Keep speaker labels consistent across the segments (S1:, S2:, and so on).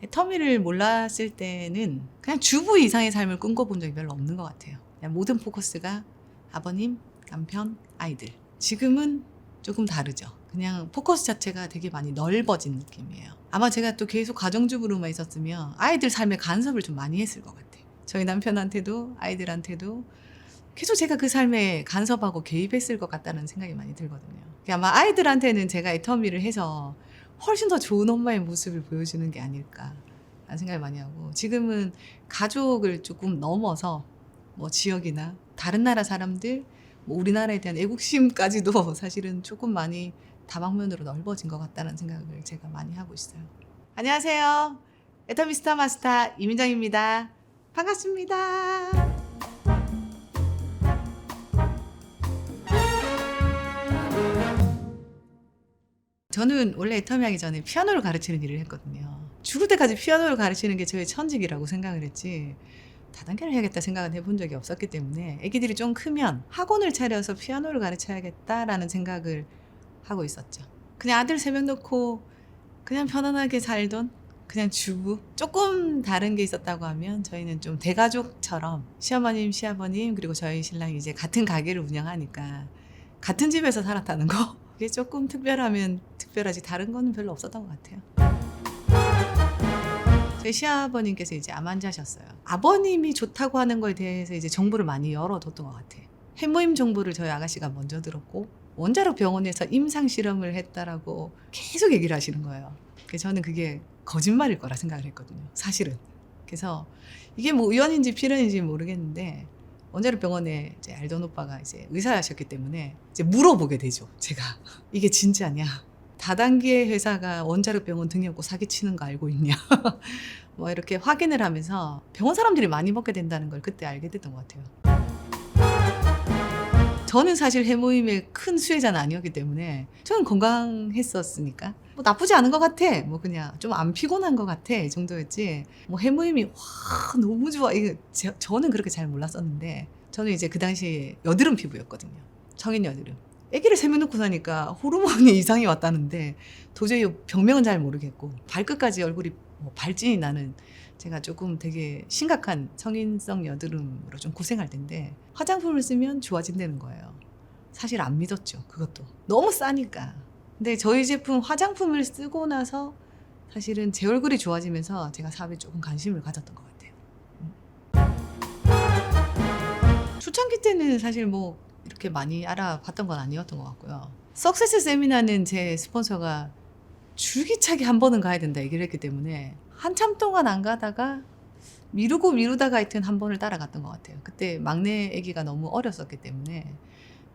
S1: 애터미를 몰랐을 때는 그냥 주부 이상의 삶을 꿈꿔본 적이 별로 없는 것 같아요. 그냥 모든 포커스가 아버님, 남편, 아이들. 지금은 조금 다르죠. 그냥 포커스 자체가 되게 많이 넓어진 느낌이에요. 아마 제가 또 계속 가정주부로만 있었으면 아이들 삶에 간섭을 좀 많이 했을 것 같아요. 저희 남편한테도 아이들한테도 계속 제가 그 삶에 간섭하고 개입했을 것 같다는 생각이 많이 들거든요. 아마 아이들한테는 제가 애터미를 해서 훨씬 더 좋은 엄마의 모습을 보여주는 게 아닐까 라는 생각을 많이 하고, 지금은 가족을 조금 넘어서 뭐 지역이나 다른 나라 사람들, 뭐 우리나라에 대한 애국심까지도 사실은 조금 많이 다방면으로 넓어진 것 같다는 생각을 제가 많이 하고 있어요. 안녕하세요. 애터미스터 마스터 이민정입니다. 반갑습니다. 저는 원래 애터미 하기 전에 피아노를 가르치는 일을 했거든요. 죽을 때까지 피아노를 가르치는 게 저의 천직이라고 생각을 했지 다단계를 해야겠다 생각은 해본 적이 없었기 때문에 애기들이 좀 크면 학원을 차려서 피아노를 가르쳐야겠다라는 생각을 하고 있었죠. 그냥 아들 3명 놓고 그냥 편안하게 살던 그냥 주부. 조금 다른 게 있었다고 하면 저희는 좀 대가족처럼 시어머님, 시아버님 그리고 저희 신랑이 이제 같은 가게를 운영하니까 같은 집에서 살았다는 거. 그게 조금 특별하면 특별하지 다른 거는 별로 없었던 것 같아요. 저희 시아버님께서 이제 암 환자셨어요. 아버님이 좋다고 하는 거에 대해서 이제 정보를 많이 열어뒀던 것 같아. 해모임 정보를 저희 아가씨가 먼저 들었고 원자력 병원에서 임상 실험을 했다라고 계속 얘기를 하시는 거예요. 그래서 저는 그게 거짓말일 거라 생각을 했거든요. 사실은. 그래서 이게 뭐 우연인지 필연인지 모르겠는데 원자력 병원에 이제 알던 오빠가 이제 의사셨기 때문에 이제 물어보게 되죠. 제가 이게 진짜냐? 다단계 회사가 원자력 병원 등여고 사기치는 거 알고 있냐? 뭐 이렇게 확인을 하면서 병원 사람들이 많이 먹게 된다는 걸 그때 알게 됐던 것 같아요. 저는 사실 해모임의 큰 수혜자는 아니었기 때문에 저는 건강했었으니까 뭐 나쁘지 않은 것 같아. 뭐 그냥 좀 안 피곤한 것 같아. 이 정도였지. 뭐 해모임이 와 너무 좋아. 이거 저는 그렇게 잘 몰랐었는데 저는 이제 그 당시에 여드름 피부였거든요. 성인 여드름. 아기를 세며 놓고 사니까 호르몬이 이상이 왔다는데 도저히 병명은 잘 모르겠고 발끝까지 얼굴이 뭐 발진이 나는 제가 조금 되게 심각한 성인성 여드름으로 좀 고생할 텐데 화장품을 쓰면 좋아진다는 거예요. 사실 안 믿었죠. 그것도 너무 싸니까. 근데 저희 제품 화장품을 쓰고 나서 사실은 제 얼굴이 좋아지면서 제가 사업에 조금 관심을 가졌던 것 같아요. 초창기 때는 사실 뭐 이렇게 많이 알아봤던 건 아니었던 것 같고요. 석세스 세미나는 제 스폰서가 줄기차게 한 번은 가야 된다 얘기를 했기 때문에 한참 동안 안 가다가 미루다가 하여튼 한 번을 따라갔던 것 같아요. 그때 막내 아기가 너무 어렸었기 때문에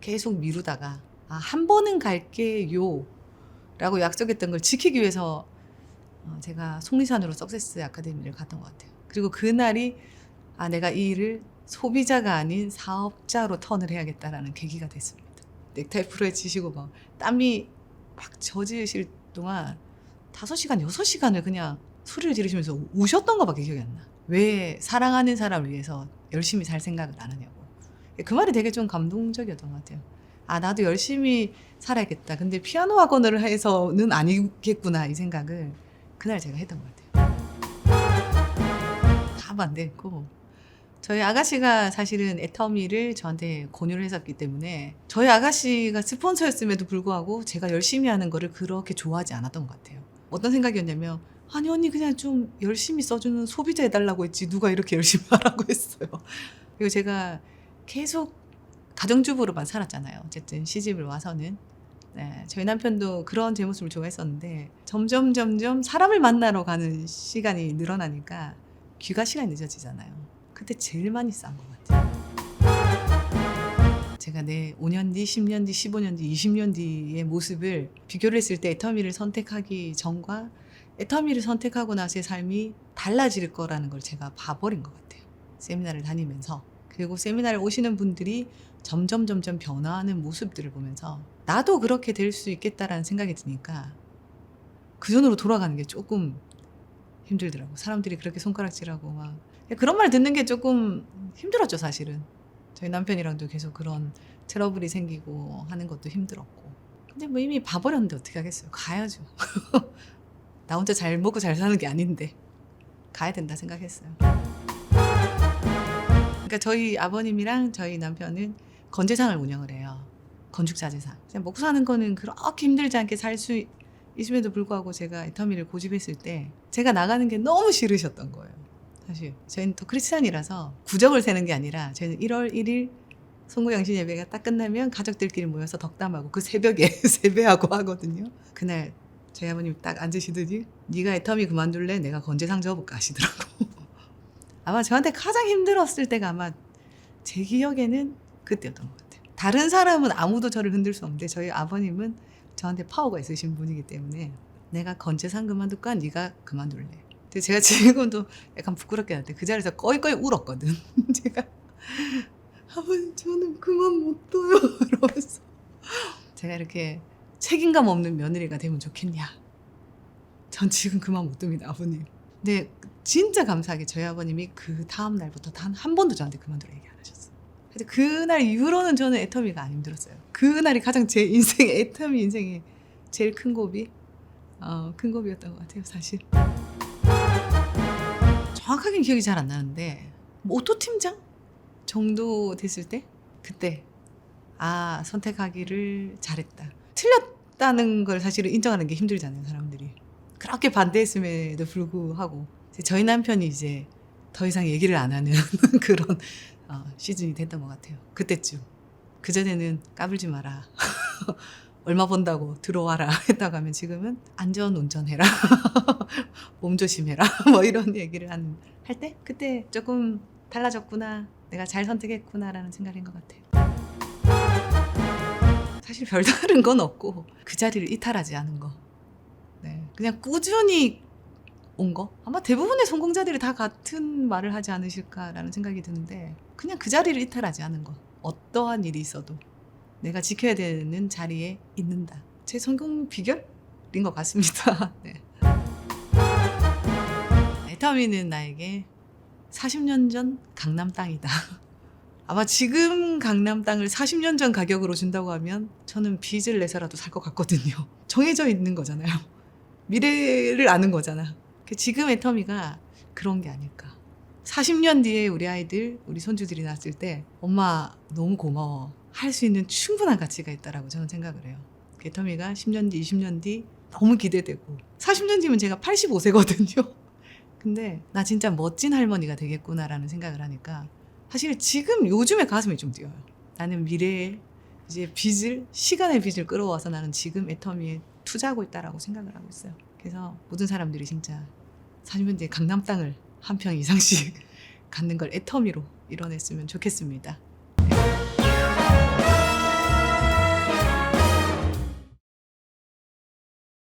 S1: 계속 미루다가 한 번은 갈게요 라고 약속했던 걸 지키기 위해서 제가 속리산으로 석세스 아카데미를 갔던 것 같아요. 그리고 그날이 내가 이 일을 소비자가 아닌 사업자로 턴을 해야겠다라는 계기가 됐습니다. 넥타이 풀어헤치시고 막 땀이 막 젖으실 동안 5시간, 6시간을 그냥 소리를 지르시면서 우셨던 거밖에 기억이 안 나. 왜 사랑하는 사람을 위해서 열심히 살 생각을 안 하냐고. 그 말이 되게 좀 감동적이었던 것 같아요. 나도 열심히 살아야겠다. 근데 피아노 학원을 해서는 아니겠구나 이 생각을 그날 제가 했던 것 같아요. 다 반대했고 저희 아가씨가 사실은 애터미를 저한테 권유를 했었기 때문에 저희 아가씨가 스폰서였음에도 불구하고 제가 열심히 하는 거를 그렇게 좋아하지 않았던 것 같아요. 어떤 생각이었냐면 아니 언니 그냥 좀 열심히 써주는 소비자 해달라고 했지 누가 이렇게 열심히 하라고 했어요. 그리고 제가 계속 가정주부로만 살았잖아요. 어쨌든 시집을 와서는. 네, 저희 남편도 그런 제 모습을 좋아했었는데 점점 사람을 만나러 가는 시간이 늘어나니까 귀가 시간이 늦어지잖아요. 그때 제일 많이 싼 것 같아요. 제가 내 5년 뒤, 10년 뒤, 15년 뒤, 20년 뒤의 모습을 비교를 했을 때 애터미를 선택하기 전과 애터미를 선택하고 나서의 삶이 달라질 거라는 걸 제가 봐버린 것 같아요. 세미나를 다니면서. 그리고 세미나를 오시는 분들이 점점 변화하는 모습들을 보면서 나도 그렇게 될 수 있겠다라는 생각이 드니까 그 전으로 돌아가는 게 조금 힘들더라고. 사람들이 그렇게 손가락질하고 막 그런 말 듣는 게 조금 힘들었죠 사실은. 저희 남편이랑도 계속 그런 트러블이 생기고 하는 것도 힘들었고. 근데 뭐 이미 봐버렸는데 어떻게 하겠어요. 가야죠. 나 혼자 잘 먹고 잘 사는 게 아닌데. 가야 된다 생각했어요. 그러니까 저희 아버님이랑 저희 남편은 건재상을 운영을 해요. 건축자재상. 먹고 사는 거는 그렇게 힘들지 않게 살 수 있음에도 불구하고 제가 애터미를 고집했을 때 제가 나가는 게 너무 싫으셨던 거예요. 사실 저희는 또 크리스찬이라서 구정을 세는 게 아니라 저희는 1월 1일 송구영신 예배가 딱 끝나면 가족들끼리 모여서 덕담하고 그 새벽에 세배하고 하거든요. 그날 저희 아버님이 딱 앉으시더니 네가 애터미 그만둘래? 내가 건재상 접을까 하시더라고. 아마 저한테 가장 힘들었을 때가 아마 제 기억에는 그때였던 것 같아요. 다른 사람은 아무도 저를 흔들 수 없는데 저희 아버님은 저한테 파워가 있으신 분이기 때문에 내가 건재상 그만둘까? 네가 그만둘래. 근데 제가 지금도 약간 부끄럽게 하는데 그 자리에서 꺼이꺼이 울었거든. 제가 아버님 저는 그만 못 둬요 이러면서 제가 이렇게 책임감 없는 며느리가 되면 좋겠냐. 전 지금 그만 못 둡니다 아버님. 근데 진짜 감사하게 저희 아버님이 그 다음 날부터 단 한 번도 저한테 그만두라 얘기 안 하셨어요. 그래서 그날 이후로는 저는 애터미가 안 힘들었어요. 그날이 가장 제 인생의 애터미 인생의 제일 큰 고비 큰 고비였던 것 같아요 사실. 정확하게 기억이 잘 안 나는데 오토팀장 정도 됐을 때 그때 선택하기를 잘했다. 틀렸다는 걸 사실은 인정하는 게 힘들잖아요 사람들이. 그렇게 반대했음에도 불구하고 저희 남편이 이제 더 이상 얘기를 안 하는 그런 시즌이 됐던 것 같아요. 그때쯤. 그전에는 까불지 마라. 얼마 번다고 들어와라 했다고 하면 지금은 안전 운전해라. 몸 조심해라. 뭐 이런 얘기를 할 때 그때 조금 달라졌구나. 내가 잘 선택했구나라는 생각인 것 같아요. 사실 별다른 건 없고 그 자리를 이탈하지 않은 거. 네, 그냥 꾸준히 온 거. 아마 대부분의 성공자들이 다 같은 말을 하지 않으실까라는 생각이 드는데 그냥 그 자리를 이탈하지 않은 거. 어떠한 일이 있어도 내가 지켜야 되는 자리에 있는다. 제 성공 비결인 것 같습니다. 네. 애터미는 나에게 40년 전 강남 땅이다. 아마 지금 강남 땅을 40년 전 가격으로 준다고 하면 저는 빚을 내서라도 살 것 같거든요. 정해져 있는 거잖아요. 미래를 아는 거잖아. 지금 애터미가 그런 게 아닐까. 40년 뒤에 우리 아이들, 우리 손주들이 낳았을 때 엄마 너무 고마워. 할 수 있는 충분한 가치가 있다라고 저는 생각을 해요. 애터미가 10년 뒤, 20년 뒤 너무 기대되고 40년 뒤면 제가 85세거든요. 근데 나 진짜 멋진 할머니가 되겠구나라는 생각을 하니까 사실 지금 요즘에 가슴이 좀 뛰어요. 나는 미래에 이제 시간의 빚을 끌어와서 나는 지금 애터미에 투자하고 있다라고 생각을 하고 있어요. 그래서 모든 사람들이 진짜 40년 뒤에 강남 땅을 한 평 이상씩 갖는 걸 애터미로 이뤄냈으면 좋겠습니다.